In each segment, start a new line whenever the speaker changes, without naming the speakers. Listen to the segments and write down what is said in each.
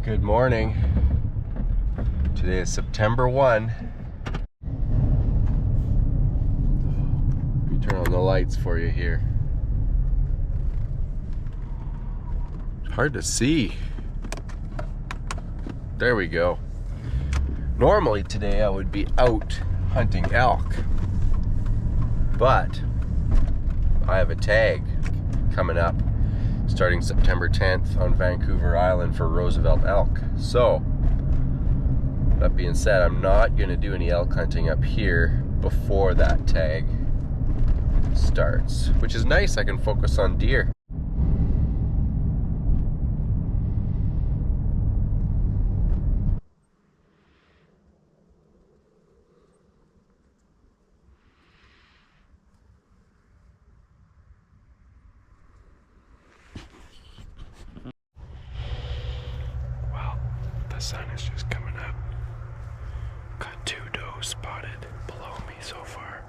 Good morning. Today is September 1. Let me turn on the lights for you here. It's hard to see. There we go. Normally today I would be out hunting elk, but I have a tag coming up starting September 10th on Vancouver Island for Roosevelt elk. So, that being said, I'm not going to do any elk hunting up here before that tag starts, which is nice. I can focus on deer. Well, the sun is just coming up. Got 2 does spotted below me so far.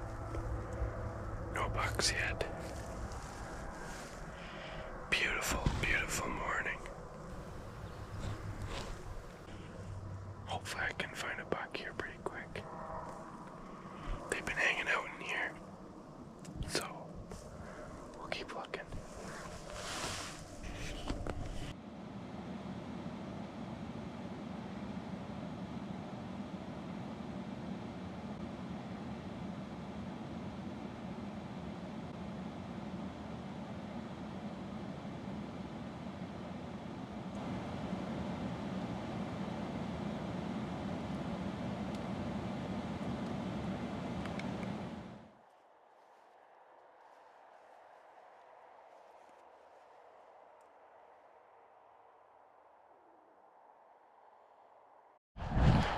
No bucks yet. Beautiful, beautiful morning. Hopefully I can find a buck here pretty quick. They've been hanging out in here, so we'll keep looking.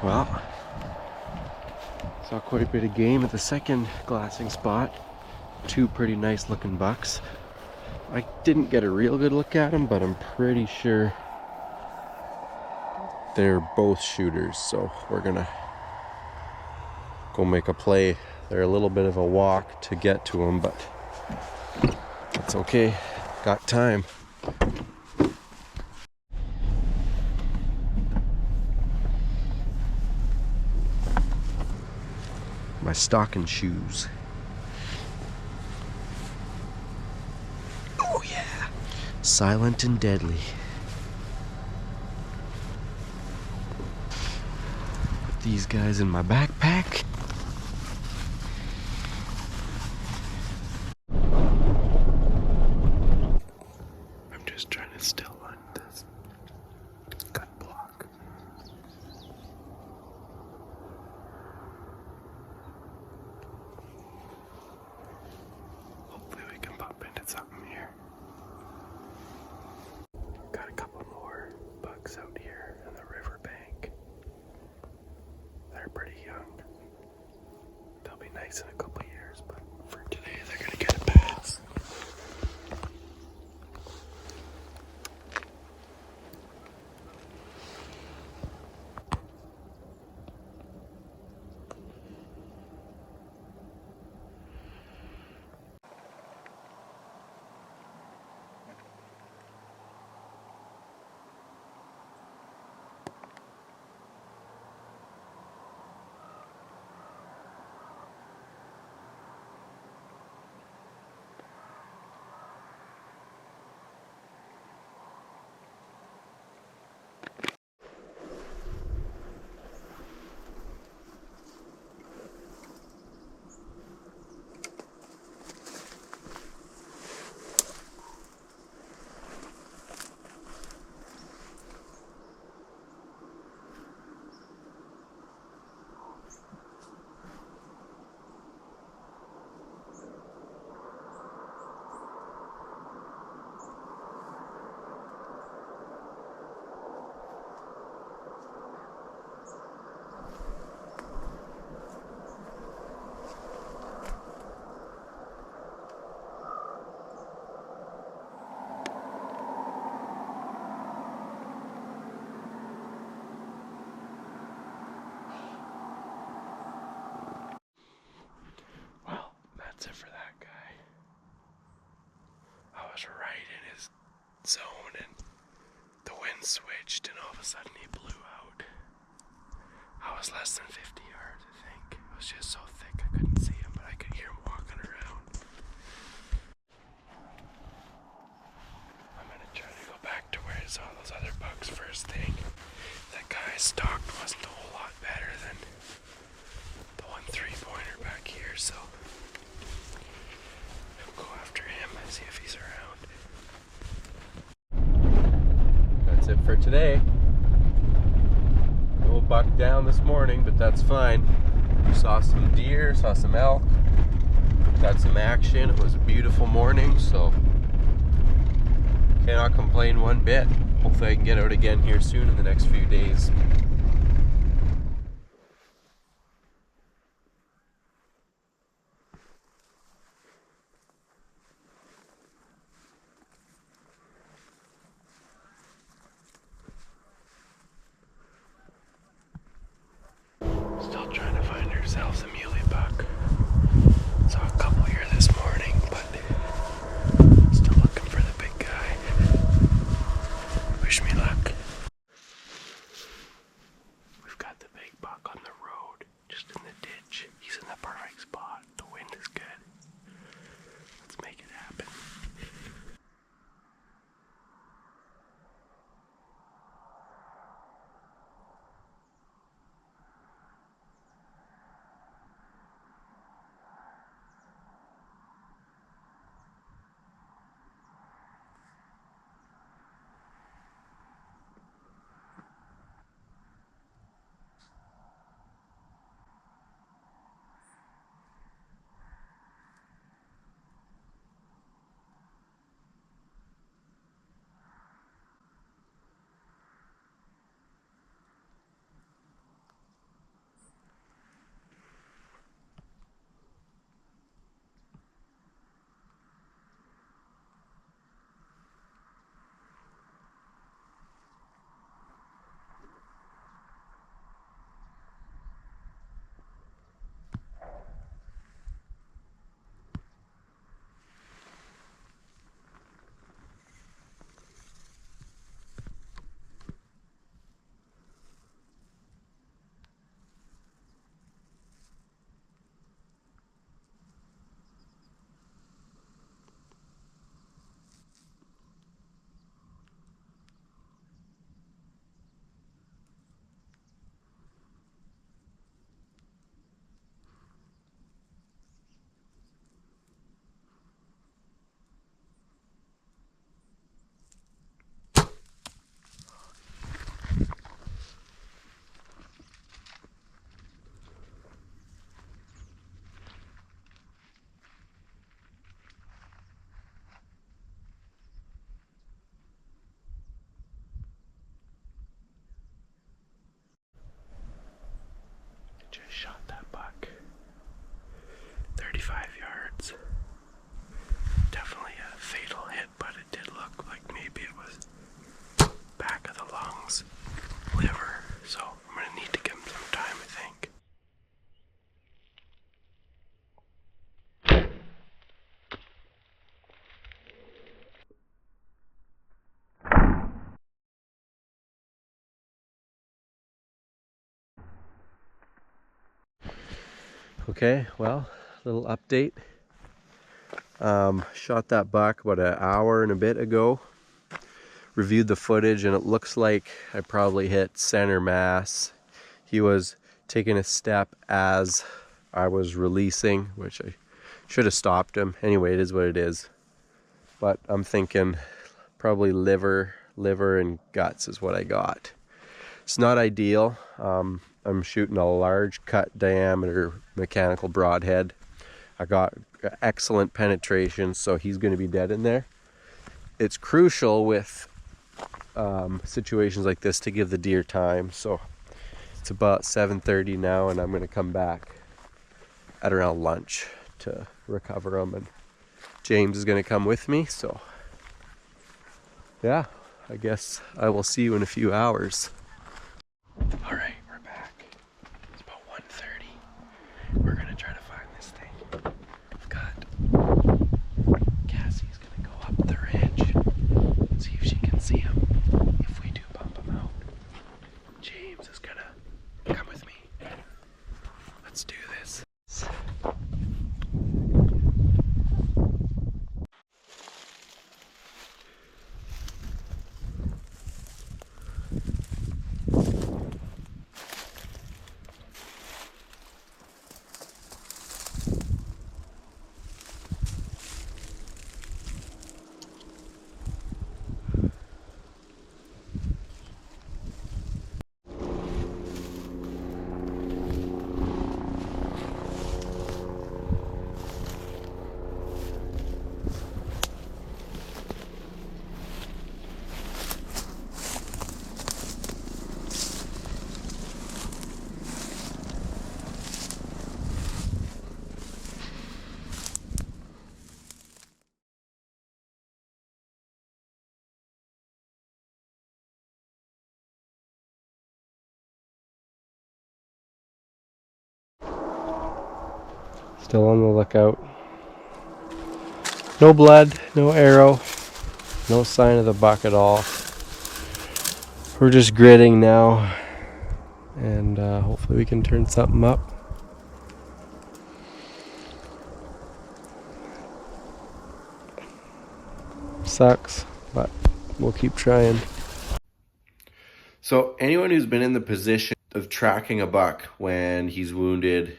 Well, saw quite a bit of game at the second glassing spot. 2 pretty nice looking bucks. I didn't get a real good look at them, but I'm pretty sure they're both shooters, so we're gonna go make a play. They're a little bit of a walk to get to them, but that's okay. Got time. My stocking shoes. Oh yeah. Silent and deadly. Put these guys in my backpack. I'm just trying to still hunt this gut block. Hopefully we can bump into something here. Got a couple more bucks out here on the riverbank. They're pretty young. They'll be nice in a couple years, but for today they're gonna get a pass. That's it for that guy. I was right in his zone and the wind switched and all of a sudden he blew out. I was less than 50 yards, I think. It was just so thick I couldn't see him, but I could hear him walking around. I'm gonna try to go back to where I saw those other bucks first thing. That guy stalked wasn't a whole lot better than the 1 3-pointer back here, so I'll go after him and see if he's around. That's it for today. No buck down this morning, but that's fine. Saw some deer, saw some elk, got some action. It was a beautiful morning, so cannot complain one bit. Hopefully I can get out again here soon in the next few days. Still trying to find ourselves a muley buck. Saw a couple here this morning, but still looking for the big guy. Wish me luck. We've got the big buck on the road, just in the ditch. He's in the perfect spot. The wind is good. Let's make it happen. Just shot that buck. 35 yards. Definitely a fatal hit, but it did look like maybe it was back of the lungs, liver. So I'm gonna need to give him some time, I think. Okay, well, little update. Shot that buck about an hour and a bit ago. Reviewed the footage and it looks like I probably hit center mass. He was taking a step as I was releasing, which I should have stopped him. Anyway, it is what it is. But I'm thinking probably liver and guts is what I got. It's not ideal. I'm shooting a large cut diameter mechanical broadhead. I got excellent penetration, so he's going to be dead in there. It's crucial with situations like this to give the deer time. So it's about 7:30 now, and I'm going to come back at around lunch to recover them. And James is going to come with me. So yeah, I guess I will see you in a few hours. All right, we're back. It's about 1:30. We're gonna try to find this thing. I've got Cassie's gonna go up the ridge, see if she can see him. If we do Still on the lookout. No blood, no arrow, no sign of the buck at all. We're just gritting now, and hopefully we can turn something up. Sucks, but we'll keep trying. So anyone who's been in the position of tracking a buck when he's wounded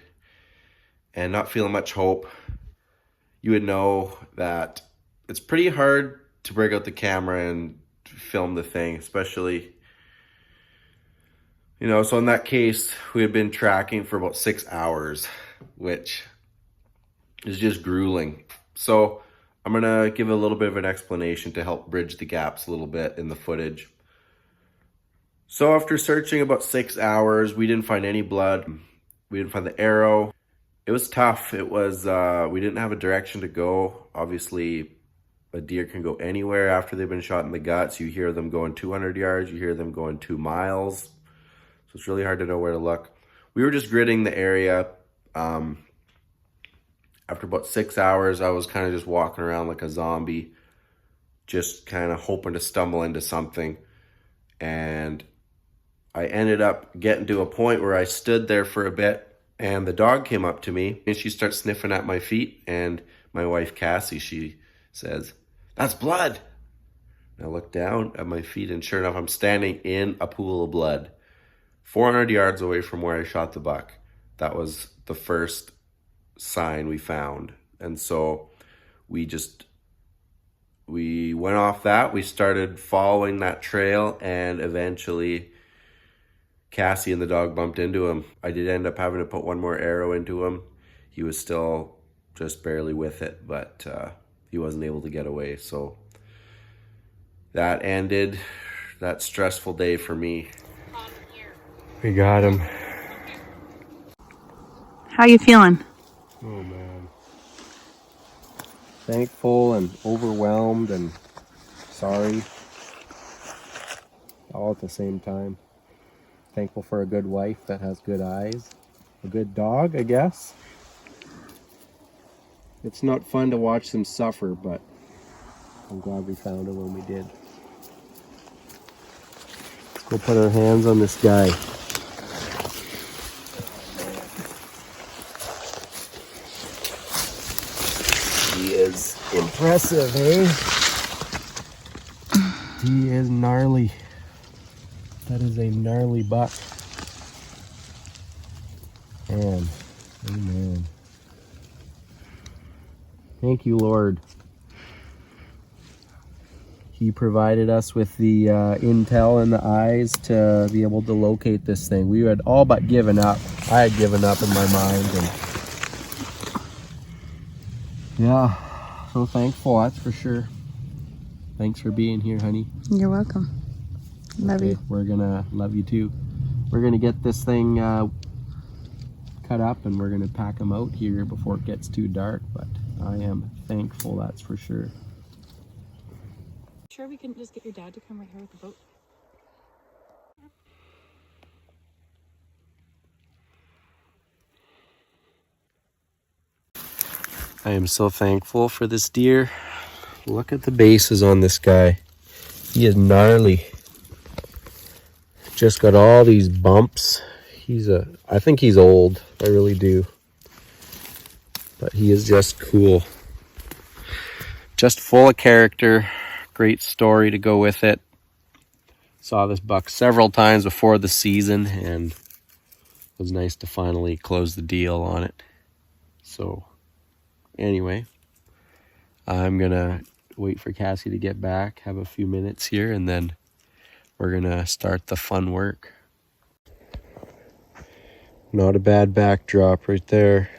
and not feeling much hope, you would know that it's pretty hard to break out the camera and film the thing, especially, you know. So in that case, we had been tracking for about 6 hours, which is just grueling. So I'm gonna give a little bit of an explanation to help bridge the gaps a little bit in the footage. So after searching about 6 hours, we didn't find any blood. We didn't find the arrow. It was tough. It was, we didn't have a direction to go. Obviously, a deer can go anywhere after they've been shot in the guts. You hear them going 200 yards, you hear them going 2 miles. So it's really hard to know where to look. We were just gridding the area. After about 6 hours, I was kind of just walking around like a zombie, just kind of hoping to stumble into something. And I ended up getting to a point where I stood there for a bit, and the dog came up to me and she starts sniffing at my feet. And my wife, Cassie, she says, "That's blood." And I look down at my feet, and sure enough, I'm standing in a pool of blood 400 yards away from where I shot the buck. That was the first sign we found. And so we went off that. We started following that trail, and eventually Cassie and the dog bumped into him. I did end up having to put one more arrow into him. He was still just barely with it, but he wasn't able to get away. So that ended that stressful day for me. We got him.
How you feeling?
Oh man. Thankful and overwhelmed and sorry, all at the same time. Thankful for a good wife that has good eyes. A good dog, I guess. It's not fun to watch them suffer, but I'm glad we found him when we did. Let's go put our hands on this guy. He is impressive, eh? He is gnarly. That is a gnarly buck. Man, amen. Thank you, Lord. He provided us with the intel and the eyes to be able to locate this thing. We had all but given up. I had given up in my mind. And yeah, so thankful, that's for sure. Thanks for being here, honey.
You're welcome. Love you.
We're gonna love you too. We're gonna get this thing cut up, and we're gonna pack them out here before it gets too dark. But I am thankful, that's for sure.
Sure, we can just get your dad to come right here with the boat.
I am so thankful for this deer. Look at the bases on this guy. He is gnarly. Just got all these bumps. I think he's old. I really do. But he is just cool. Just full of character. Great story to go with it. Saw this buck several times before the season, and it was nice to finally close the deal on it. So anyway, I'm gonna wait for Cassie to get back, have a few minutes here, and then we're gonna start the fun work. Not a bad backdrop right there.